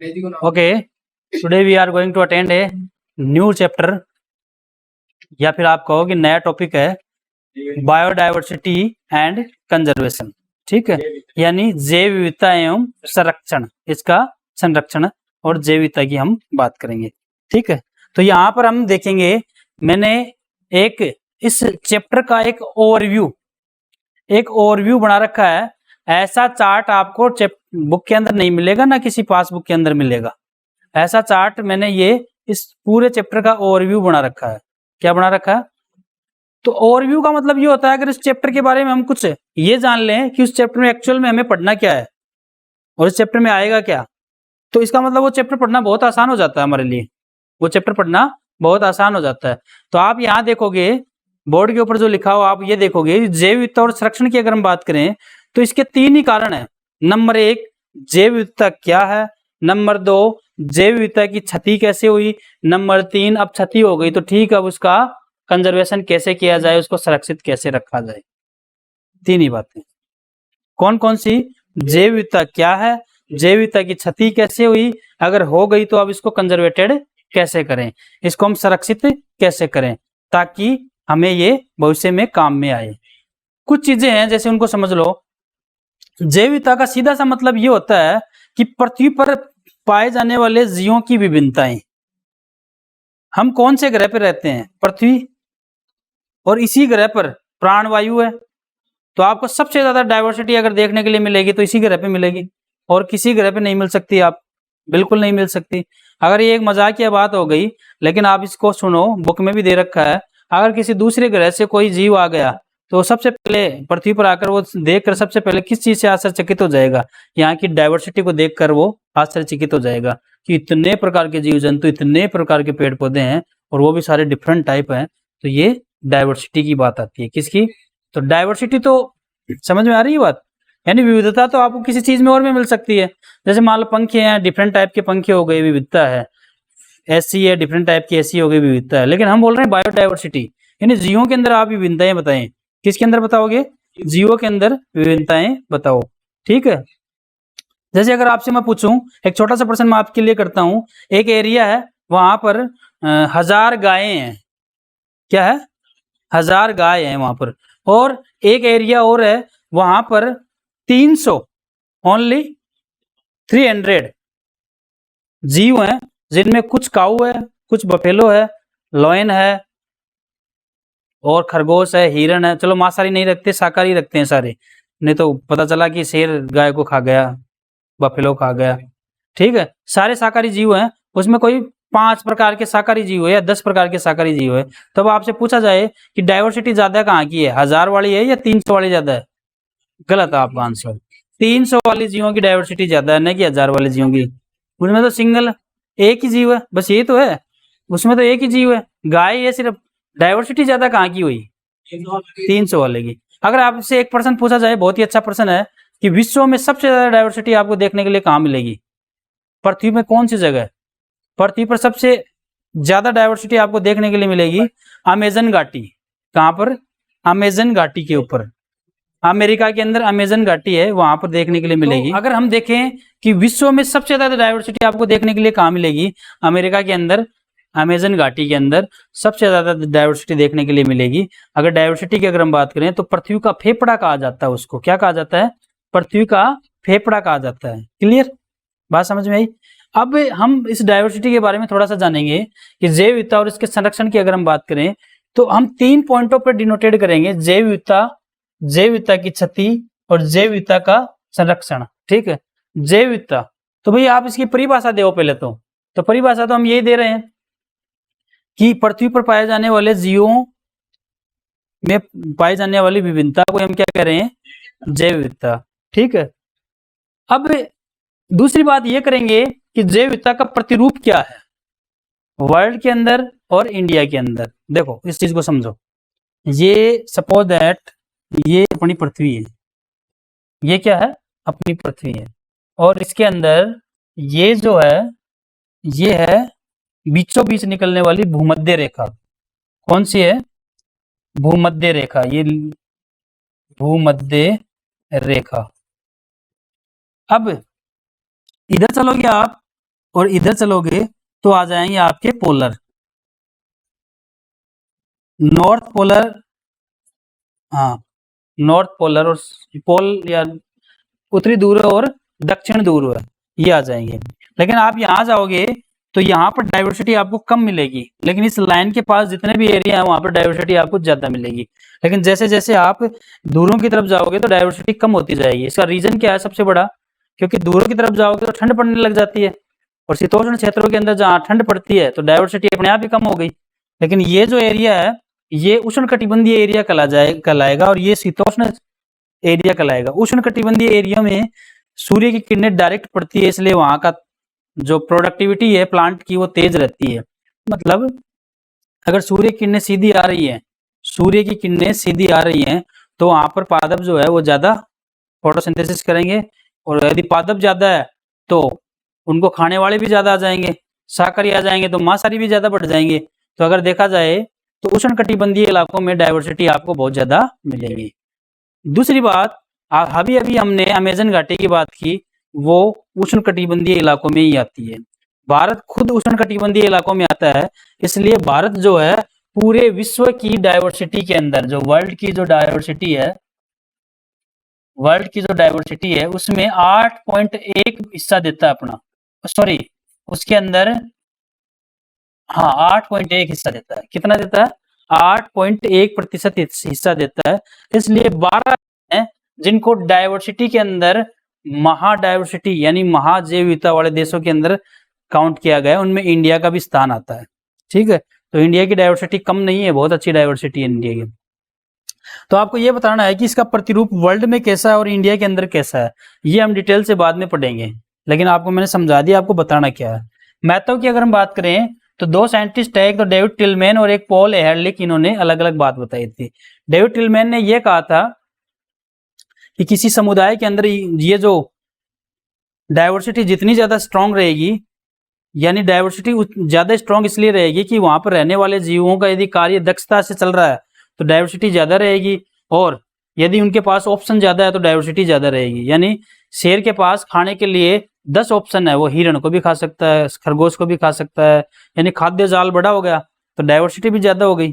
Okay, today we are going to attend a new chapter, या फिर आप कहो कि नया टॉपिक है बायोडायवर्सिटी एंड कंजर्वेशन। ठीक है, यानी जैव विविधता एवं संरक्षण, इसका संरक्षण और जैव विविधता की हम बात करेंगे। ठीक है, तो यहाँ पर हम देखेंगे, मैंने एक इस चैप्टर का एक ओवरव्यू बना रखा है। ऐसा चार्ट आपको बुक के अंदर नहीं मिलेगा, ना किसी पासबुक के अंदर मिलेगा। ऐसा चार्ट मैंने ये इस पूरे चैप्टर का ओवरव्यू बना रखा है। क्या बना रखा है? तो ओवरव्यू का मतलब ये होता है अगर इस चैप्टर के बारे में हम कुछ ये जान लें कि उस चैप्टर में एक्चुअल में हमें पढ़ना क्या है और इस चैप्टर में आएगा क्या, तो इसका मतलब वो चैप्टर पढ़ना बहुत आसान हो जाता है हमारे लिए। वो चैप्टर पढ़ना बहुत आसान हो जाता है। तो आप यहाँ देखोगे बोर्ड के ऊपर जो लिखा हो, आप ये देखोगे जैव विविधता और संरक्षण की अगर हम बात करें तो इसके 3 ही कारण है। नंबर 1, जैव विविधता क्या है। नंबर 2, जैव विविधता की क्षति कैसे हुई। नंबर 3, अब क्षति हो गई तो ठीक, अब उसका कंजर्वेशन कैसे किया जाए, उसको संरक्षित कैसे रखा जाए। 3 ही बातें। कौन कौन सी? जैव विविधता क्या है, जैव विविधता की क्षति कैसे हुई, अगर हो गई तो अब इसको कंजर्वेटेड कैसे करें, इसको हम संरक्षित कैसे करें ताकि हमें ये भविष्य में काम में आए। कुछ चीजें हैं जैसे उनको समझ लो। जैव विविधता का सीधा सा मतलब ये होता है कि पृथ्वी पर पाए जाने वाले जीवों की विभिन्नताएं। हम कौन से ग्रह पर रहते हैं? पृथ्वी। और इसी ग्रह पर प्राणवायु है, तो आपको सबसे ज्यादा डाइवर्सिटी अगर देखने के लिए मिलेगी तो इसी ग्रह पे मिलेगी, और किसी ग्रह पे नहीं मिल सकती। आप बिल्कुल नहीं मिल सकती। अगर ये एक मजाकिया बात हो गई, लेकिन आप इसको सुनो, बुक में भी दे रखा है। अगर किसी दूसरे ग्रह से कोई जीव आ गया तो सबसे पहले पृथ्वी पर आकर वो देखकर सबसे पहले किस चीज से आश्चर्यचकित हो जाएगा? यहाँ की डाइवर्सिटी को देखकर वो आश्चर्यचकित हो जाएगा कि इतने प्रकार के जीव जंतु, इतने प्रकार के पेड़ पौधे हैं और वो भी सारे डिफरेंट टाइप हैं। तो ये डाइवर्सिटी की बात आती है। किसकी? तो डाइवर्सिटी तो समझ में आ रही है बात? यानी विविधता तो आपको किसी चीज में और में मिल सकती है। जैसे मान लो पंखे हैं, डिफरेंट टाइप के पंखे हो गए, विविधता है। एसी है, डिफरेंट टाइप की एसी हो गई, विविधता है। लेकिन हम बोल रहे हैं बायोडाइवर्सिटी, यानी जीवों के अंदर आप विभिन्नताएं बताएं। किसके अंदर बताओगे? जीवों के अंदर विभिन्नताएं बताओ। ठीक है, जैसे अगर आपसे मैं पूछूं, एक छोटा सा प्रश्न मैं आपके लिए करता हूं। एक एरिया है, वहां पर 1000 गायें हैं। क्या है? 1000 गाय हैं वहां पर। और एक एरिया और है, वहां पर 300, ओनली 300 जीव हैं, जिनमें कुछ काऊ है, कुछ बफेलो है, लॉयन है और खरगोश है, हिरन है। चलो मांसाहारी नहीं रखते, शाकाहारी रखते हैं सारे, नहीं तो पता चला कि शेर गाय को खा गया, बफेलो खा गया। ठीक है, सारे शाकाहारी जीव हैं, उसमें कोई 5 प्रकार के शाकाहारी जीव है या 10 प्रकार के शाकाहारी जीव है। तब आपसे पूछा जाए कि डाइवर्सिटी ज्यादा कहाँ की है, 1000 वाली है या 300 वाली ज्यादा है? गलत है आपका आंसर। 300 वाली जीवों की डाइवर्सिटी ज्यादा है, नहीं कि 1000 वाले जीवों की। उसमें तो सिंगल एक ही जीव है, बस ये तो है, उसमें तो एक ही जीव है, गाय है सिर्फ। डाइवर्सिटी ज्यादा कहाँ की हुई? 300 वाले की। अगर आपसे एक प्रश्न पूछा जाए, बहुत ही अच्छा प्रश्न है, कि विश्व में सबसे ज्यादा डाइवर्सिटी आपको देखने के लिए कहाँ मिलेगी? पृथ्वी में कौन सी जगह है? पृथ्वी पर सबसे ज्यादा डाइवर्सिटी आपको देखने के लिए मिलेगी अमेजन घाटी। कहां पर? अमेजन घाटी के ऊपर, अमेरिका के अंदर अमेजन घाटी है, वहां पर देखने के लिए मिलेगी। तो अगर हम देखें कि विश्व में सबसे ज्यादा डाइवर्सिटी आपको देखने के लिए कहां मिलेगी? अमेरिका के अंदर, अमेजन घाटी के अंदर सबसे ज्यादा डाइवर्सिटी देखने के लिए मिलेगी। अगर डाइवर्सिटी की अगर हम बात करें तो पृथ्वी का फेफड़ा कहा जाता है उसको। क्या कहा जाता है? पृथ्वी का फेफड़ा कहा जाता है। क्लियर? बात समझ में आई? अब हम इस डाइवर्सिटी के बारे में थोड़ा सा जानेंगे कि जैव विविधता और इसके संरक्षण की अगर हम बात करें तो हम 3 पॉइंटों पर डिनोटेड करेंगे: जैव विविधता, जैव विविधता की क्षति और जैव विविधता का संरक्षण। ठीक है, जैव विविधता तो भाई आप इसकी परिभाषा दो पहले। तो परिभाषा तो हम यही दे रहे हैं कि पृथ्वी पर पाए जाने वाले जीवों में पाई जाने वाली विभिन्नता को हम क्या कह रहे हैं? जैव विविधता। ठीक है, अब दूसरी बात ये करेंगे कि जैव विविधता का प्रतिरूप क्या है वर्ल्ड के अंदर और इंडिया के अंदर। देखो इस चीज को समझो। ये सपोज दैट ये अपनी पृथ्वी है, ये क्या है? अपनी पृथ्वी है, और इसके अंदर ये जो है, ये है बीचों बीच निकलने वाली भूमध्य रेखा। कौन सी है? भूमध्य रेखा। ये भूमध्य रेखा। अब इधर चलोगे आप और इधर चलोगे तो आ जाएंगे आपके पोलर, नॉर्थ पोलर, हाँ नॉर्थ पोलर और पोल या उत्तरी ध्रुव और दक्षिण ध्रुव ये आ जाएंगे। लेकिन आप यहाँ जाओगे तो यहाँ पर डाइवर्सिटी आपको कम मिलेगी, लेकिन इस लाइन के पास जितने भी एरिया है वहां पर डाइवर्सिटी आपको ज्यादा मिलेगी। लेकिन जैसे जैसे आप ध्रुवों की तरफ जाओगे तो डाइवर्सिटी कम होती जाएगी। इसका रीजन क्या है सबसे बड़ा, क्योंकि ध्रुवों की तरफ जाओगे तो ठंड पड़ने लग जाती है, और शीतोष्ण क्षेत्रों के अंदर जहाँ ठंड पड़ती है तो डाइवर्सिटी अपने आप ही कम हो गई। लेकिन ये जो एरिया है ये उष्णकटिबंधीय एरिया कहलाएगा और ये शीतोष्ण एरिया कहलाएगा। उष्णकटिबंधीय एरिया में सूर्य की किरणें डायरेक्ट पड़ती है, इसलिए वहां का जो प्रोडक्टिविटी है प्लांट की वो तेज रहती है। मतलब अगर सूर्य की किरणें सीधी आ रही है, सूर्य की किरणें सीधी आ रही हैं तो वहां पर पादप जो है वो ज्यादा फोटोसिंथेसिस करेंगे, और यदि पादप ज्यादा है तो उनको खाने वाले भी ज्यादा आ जाएंगे, शाकाहारी आ जाएंगे तो मांसाहारी भी ज्यादा बढ़ जाएंगे। तो अगर देखा जाए तो उष्णकटिबंधीय इलाकों में डाइवर्सिटी आपको बहुत ज्यादा मिलेगी। दूसरी बात, अभी अभी हमने अमेजन घाटी की बात की, वो उष्णकटिबंधीय इलाकों में ही आती है। भारत खुद उष्णकटिबंधीय इलाकों में आता है, इसलिए भारत जो है पूरे विश्व की डाइवर्सिटी के अंदर, जो वर्ल्ड की जो डाइवर्सिटी है, वर्ल्ड की जो डाइवर्सिटी है उसमें 8.1 हिस्सा देता है अपना, सॉरी उसके अंदर, हाँ 8.1 हिस्सा देता है। कितना देता है? 8.1% हिस्सा देता है। इसलिए 12 हैं जिनको डाइवर्सिटी के अंदर महाडाइवर्सिटी यानी महाजैव विविधता वाले देशों के अंदर काउंट किया गया है, उनमें इंडिया का भी स्थान आता है। ठीक है, तो इंडिया की डाइवर्सिटी कम नहीं है, बहुत अच्छी डाइवर्सिटी है इंडिया की। तो आपको ये बताना है कि इसका प्रतिरूप वर्ल्ड में कैसा है और इंडिया के अंदर कैसा है, ये हम डिटेल से बाद में पढ़ेंगे, लेकिन आपको मैंने समझा दिया आपको बताना क्या है। मैथव की अगर हम बात करें तो दो साइंटिस्ट है, एक तो डेविड टिलमैन और एक पॉल एहरलिख, इन्होंने अलग अलग बात बताई थी। डेविड टिलमैन ने यह कहा था कि किसी समुदाय के अंदर ये जो डाइवर्सिटी जितनी ज्यादा स्ट्रांग रहेगी, यानी डाइवर्सिटी ज्यादा स्ट्रांग इसलिए रहेगी कि वहां पर रहने वाले जीवों का यदि कार्य दक्षता से चल रहा है तो डाइवर्सिटी ज्यादा रहेगी, और यदि उनके पास ऑप्शन ज्यादा है तो डाइवर्सिटी ज्यादा रहेगी। यानी शेर के पास खाने के लिए 10 ऑप्शन है, वो हिरण को भी खा सकता है, खरगोश को भी खा सकता है, यानी खाद्य जाल बड़ा हो गया तो डाइवर्सिटी भी ज्यादा हो गई।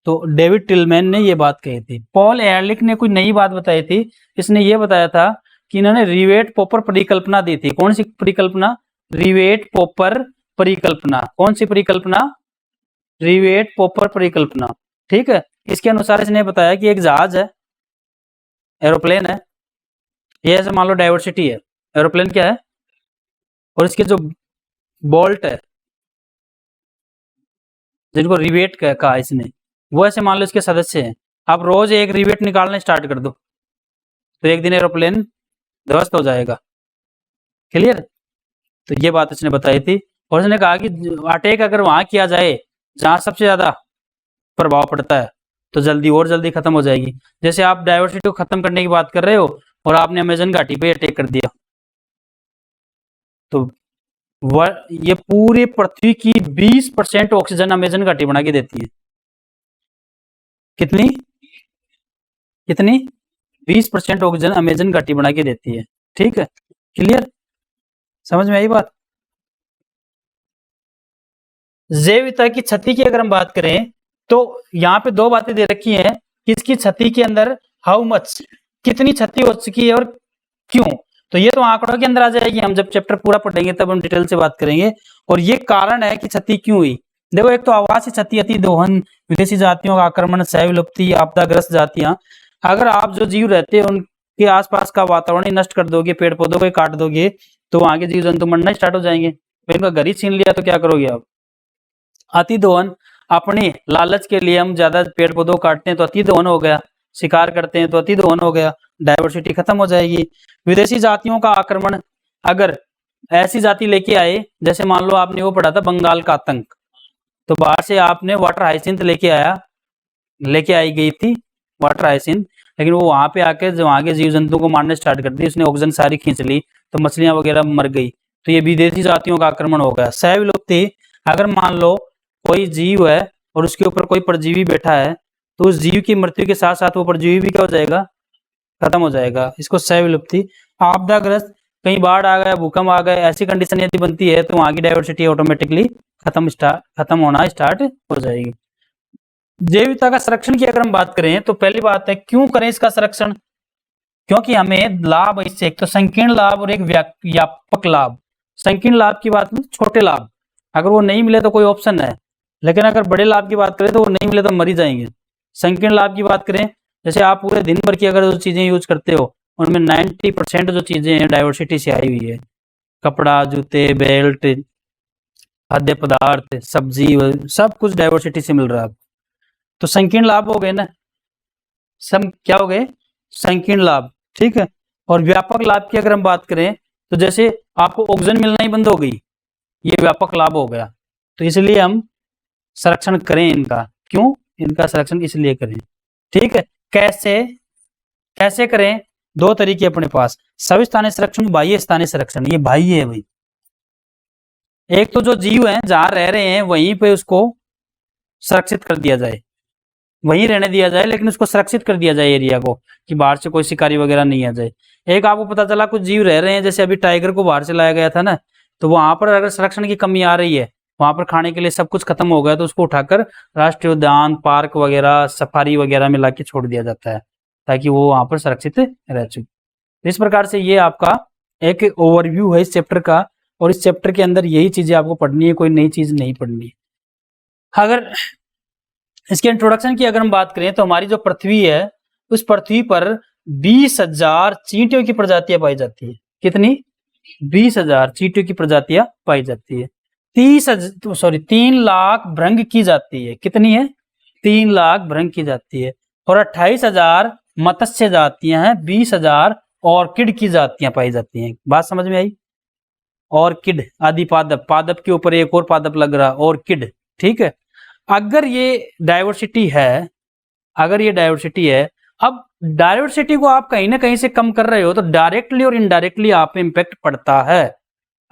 तो डेविड टिलमैन ने ये बात कही थी। पॉल एहरलिख ने कोई नई बात बताई थी, इसने ये बताया था कि इन्होंने रिवेट पॉपर परिकल्पना दी थी। कौन सी परिकल्पना? रिवेट पॉपर परिकल्पना। कौन सी परिकल्पना? रिवेट पॉपर परिकल्पना। ठीक है, इसके अनुसार इसने बताया कि एक जहाज है, एरोप्लेन है, ये ऐसे मान लो डाइवर्सिटी है, एरोप्लेन क्या है, और इसके जो बोल्ट है जिनको रिवेट कहा इसने, वो ऐसे मान लो इसके सदस्य हैं। आप रोज एक रिवेट निकालना स्टार्ट कर दो तो एक दिन एरोप्लेन ध्वस्त हो जाएगा। क्लियर? तो ये बात इसने बताई थी, और इसने कहा कि अटैक अगर वहां किया जाए जहां सबसे ज्यादा प्रभाव पड़ता है तो जल्दी और जल्दी खत्म हो जाएगी। जैसे आप डाइवर्सिटी को खत्म करने की बात कर रहे हो और आपने अमेजन घाटी पे अटैक कर दिया, तो ये पूरे पृथ्वी की 20% ऑक्सीजन अमेजन घाटी बना के देती है। कितनी कितनी 20% ऑक्सीजन अमेजन घाटी बना के देती है। ठीक है, क्लियर? समझ में आई बात? जैव विविधता की क्षति की अगर हम बात करें तो यहाँ पे दो बातें दे रखी हैं कि इसकी क्षति के अंदर हाउ मच, कितनी क्षति हो चुकी है और क्यों। तो ये तो आंकड़ों के अंदर आ जाएगी, हम जब चैप्टर पूरा पढ़ेंगे तब हम डिटेल से बात करेंगे। और ये कारण है कि क्षति क्यों हुई। देखो, एक तो आवासीय क्षति, अति दोहन, विदेशी जातियों का आक्रमण, सहविलुप्ति, आपदाग्रस्त जातियां। अगर आप जो जीव रहते हैं उनके आसपास का वातावरण ही नष्ट कर दोगे, पेड़ पौधों को काट दोगे, तो वहां के जीव जंतु मरना स्टार्ट हो जाएंगे। इनका घर ही छीन लिया तो क्या करोगे आप? अति दोहन, अपने लालच के लिए हम ज्यादा पेड़ पौधों को काटते हैं तो अति दोहन हो गया, शिकार करते हैं तो अति दोहन हो गया, डाइवर्सिटी खत्म हो जाएगी। विदेशी जातियों का आक्रमण, अगर ऐसी जाति लेके आए, जैसे मान लो आपने वो पढ़ा था बंगाल का आतंक, तो बाहर से आपने वाटर हाइसिंथ लेके आई गई थी वाटर हाइसिंथ, लेकिन वो वहां पे आके वहां के जीव जंतु को मारने स्टार्ट कर दी, उसने ऑक्सीजन सारी खींच ली तो मछलियां वगैरह मर गई, तो ये विदेशी जातियों का आक्रमण हो गया। सहविलुप्ति, अगर मान लो कोई जीव है और उसके ऊपर कोई परजीवी बैठा है तो उस जीव की मृत्यु के साथ साथ वो परजीवी भी क्या हो जाएगा? खत्म हो जाएगा। इसको सहविलुप्ति। आपदाग्रस्त, कहीं बाढ़ आ गया, भूकंप आ गए, ऐसी कंडीशन यदि बनती है तो वहां की डाइवर्सिटी ऑटोमेटिकली खत्म होना स्टार्ट हो जाएगी। जैव विविधता का संरक्षण की अगर हम बात करें तो पहली बात है क्यों करें इसका संरक्षण, क्योंकि हमें लाभ इससे, एक तो संकीर्ण लाभ और एक व्यापक लाभ। संकीर्ण लाभ की बात में छोटे लाभ, अगर वो नहीं मिले तो कोई ऑप्शन है, लेकिन अगर बड़े लाभ की बात करें तो वो नहीं मिले तो मर ही जाएंगे। संकीर्ण लाभ की बात करें, जैसे आप पूरे दिन भर की अगर जो चीजें यूज करते हो उनमें 90% जो चीजें हैं डाइवर्सिटी से आई हुई है। कपड़ा, जूते, बेल्ट, खाद्य पदार्थ, सब्जी, सब कुछ डाइवर्सिटी से मिल रहा है। तो संकीर्ण लाभ हो गए ना, सब क्या हो गए, संकीर्ण लाभ, ठीक है। और व्यापक लाभ की अगर हम बात करें तो जैसे आपको ऑक्सीजन मिलना ही बंद हो गई, ये व्यापक लाभ हो गया। तो इसलिए हम संरक्षण करें इनका, क्यों इनका संरक्षण इसलिए करें, ठीक है। कैसे करें, दो तरीके अपने पास, सविस्थानीय संरक्षण, बाह्य स्थानीय संरक्षण। ये बाह्य है भाई, एक तो जो जीव है जहां रह रहे हैं वहीं पे उसको सुरक्षित कर दिया जाए, वहीं रहने दिया जाए, लेकिन उसको सुरक्षित कर दिया जाए एरिया को, कि बाहर से कोई शिकारी वगैरह नहीं आ जाए। एक आपको पता चला कुछ जीव रह रहे हैं, जैसे अभी टाइगर को बाहर से लाया गया था ना, तो वहां पर अगर संरक्षण की कमी आ रही है, वहां पर खाने के लिए सब कुछ खत्म हो गया, तो उसको उठाकर राष्ट्रीय उद्यान, पार्क वगैरह, सफारी वगैरह में लाके छोड़ दिया जाता है, ताकि वो वहां पर सुरक्षित रह चुके। इस प्रकार से ये आपका एक ओवरव्यू है इस चैप्टर का, और इस चैप्टर के अंदर यही चीजें आपको पढ़नी है, कोई नई चीज नहीं पढ़नी है। अगर इसके इंट्रोडक्शन की अगर हम बात करें तो हमारी जो पृथ्वी है, उस पृथ्वी पर 20,000 चींटियों की प्रजातियां पाई जाती है। कितनी? 20,000 चींटियों की प्रजातियां पाई जाती है। 3 लाख भृंग की जाती है। कितनी है? 3 लाख भृंग की जाती है। और 28,000 मत्स्य जातियां हैं, 20,000 ऑर्किड की जातियां पाई जाती हैं। बात समझ में आई? ऑर्किड, आदि पादप, पादप के ऊपर एक और पादप लग रहा, ऑर्किड, ठीक है। अगर ये डाइवर्सिटी है, अब डाइवर्सिटी को आप कहीं ना कहीं से कम कर रहे हो तो डायरेक्टली और इनडायरेक्टली आप पे इम्पैक्ट पड़ता है।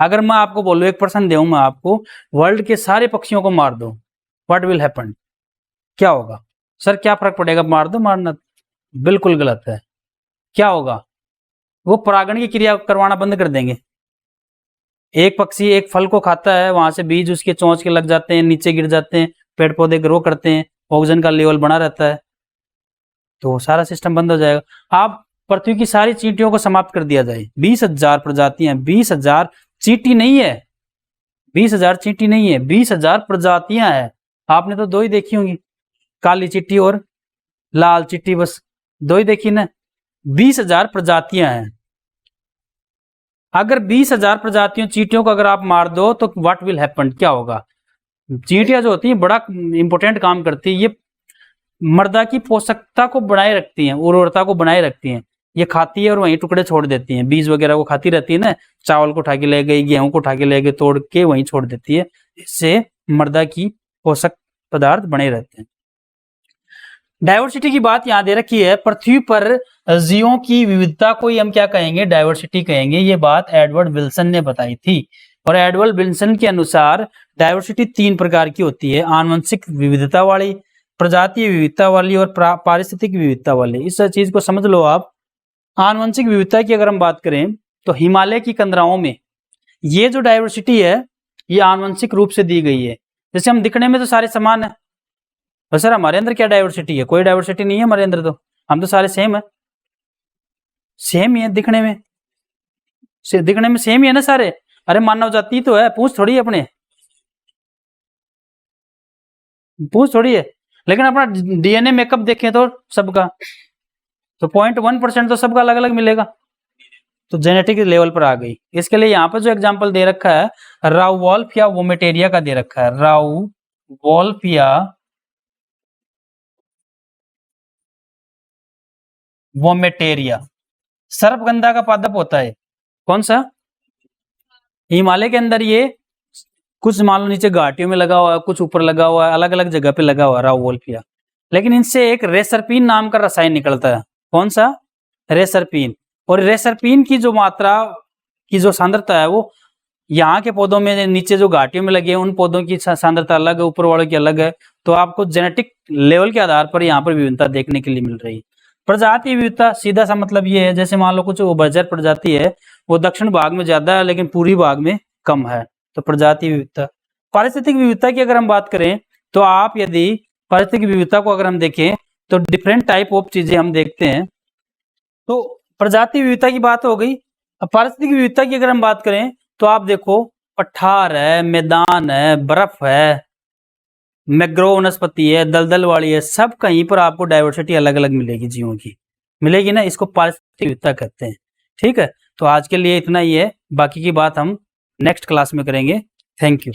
अगर मैं आपको बोलूं, 1% दूं मैं आपको, वर्ल्ड के सारे पक्षियों को मार दो, व्हाट विल हैपन? क्या होगा? सर क्या फर्क पड़ेगा, मार दो, मारना? बिल्कुल गलत है। क्या होगा? वो परागण की क्रिया करवाना बंद कर देंगे। एक पक्षी एक फल को खाता है, वहां से बीज उसके चोंच के लग जाते हैं, नीचे गिर जाते हैं, पेड़ पौधे ग्रो करते हैं, ऑक्सीजन का लेवल बना रहता है, तो सारा सिस्टम बंद हो जाएगा। आप पृथ्वी की सारी चींटियों को समाप्त कर दिया जाए, 20,000 प्रजातियां, 20,000 चींटी नहीं है, 20,000 चींटी नहीं है, 20,000 प्रजातियां हैं। आपने तो दो ही देखी होंगी, काली चींटी और लाल चींटी, बस दो ही देखी ना। 20,000 प्रजातियां हैं। अगर 20,000 प्रजातियों चींटियों को अगर आप मार दो तो व्हाट विल हैपन? क्या होगा? चींटियां जो होती हैं बड़ा इंपॉर्टेंट काम करती है, ये मृदा की पोषकता को बनाए रखती हैं, उर्वरता को बनाए रखती हैं। ये खाती है और वहीं टुकड़े छोड़ देती हैं, बीज वगैरह को खाती रहती है ना, चावल को उठा के ले गई, गेहूं को उठा के ले गई, तोड़ के वहीं छोड़ देती है। इससे मृदा की पोषक पदार्थ बने रहते हैं। डाइवर्सिटी की बात यहां दे रखी है, पृथ्वी पर जीवों की विविधता को ही हम क्या कहेंगे? डाइवर्सिटी कहेंगे। ये बात एडवर्ड विल्सन ने बताई थी। और एडवर्ड विल्सन के अनुसार डाइवर्सिटी 3 प्रकार की होती है, आनुवंशिक विविधता वाली, प्रजातीय विविधता वाली और पारिस्थितिक विविधता वाली। इस चीज को समझ लो आप। आनुवंशिक विविधता की अगर हम बात करें तो हिमालय की कंदराओं में ये जो डाइवर्सिटी है, ये आनुवंशिक रूप से दी गई है। जैसे हम दिखने में तो सारे समान है, तो सर हमारे अंदर क्या डाइवर्सिटी है? कोई डाइवर्सिटी नहीं है हमारे अंदर, तो हम तो सारे सेम है, सेम ही है दिखने में, दिखने में सेम ही है ना सारे। अरे मानव जाति तो है, पूछ थोड़ी है अपने, पूछ थोड़ी है। लेकिन अपना डीएनए मेकअप देखें तो सबका तो 0.1% तो सबका अलग अलग मिलेगा, तो जेनेटिक लेवल पर आ गई। इसके लिए यहाँ पर जो एग्जांपल दे रखा है राउवोल्फिया वोमेटेरिया का दे रखा है, राउवोल्फिया वोमेटेरिया, सर्पगंधा का पादप होता है। कौन सा? हिमालय के अंदर ये कुछ मान लो नीचे घाटियों में लगा हुआ है, कुछ ऊपर लगा हुआ है, अलग अलग जगह पे लगा हुआ है राउवोल्फिया। लेकिन इनसे एक रेसरपीन नाम का रसायन निकलता है। कौन सा? रेसरपीन। और रेसरपीन की जो मात्रा की जो सांद्रता है वो यहाँ के पौधों में, नीचे जो घाटियों में लगे हैं उन पौधों की सांद्रता अलग है, ऊपर वालों की अलग है। तो आपको जेनेटिक लेवल के आधार पर यहाँ पर विभिन्नता देखने के लिए मिल रही है। प्रजाति विविधता सीधा सा मतलब ये है, जैसे मान लो कुछ उभयचर प्रजाति है वो दक्षिण भाग में ज्यादा है लेकिन पूर्वी भाग में कम है। तो प्रजाति विविधता। पारिस्थितिक विविधता की अगर हम बात करें तो आप यदि पारिस्थितिक विविधता को अगर हम देखें तो डिफरेंट टाइप ऑफ चीजें हम देखते हैं। तो प्रजाति विविधता की बात हो गई। अब पारिस्थितिक विविधता की अगर हम बात करें तो आप देखो पठार है, मैदान है, बर्फ है, मैग्रोव वनस्पति है, दलदल वाली है, सब कहीं पर आपको डाइवर्सिटी अलग अलग मिलेगी, जीवों की मिलेगी ना। इसको पारिस्थितिक विविधता कहते हैं। ठीक है, तो आज के लिए इतना ही है, बाकी की बात हम नेक्स्ट क्लास में करेंगे। Thank you.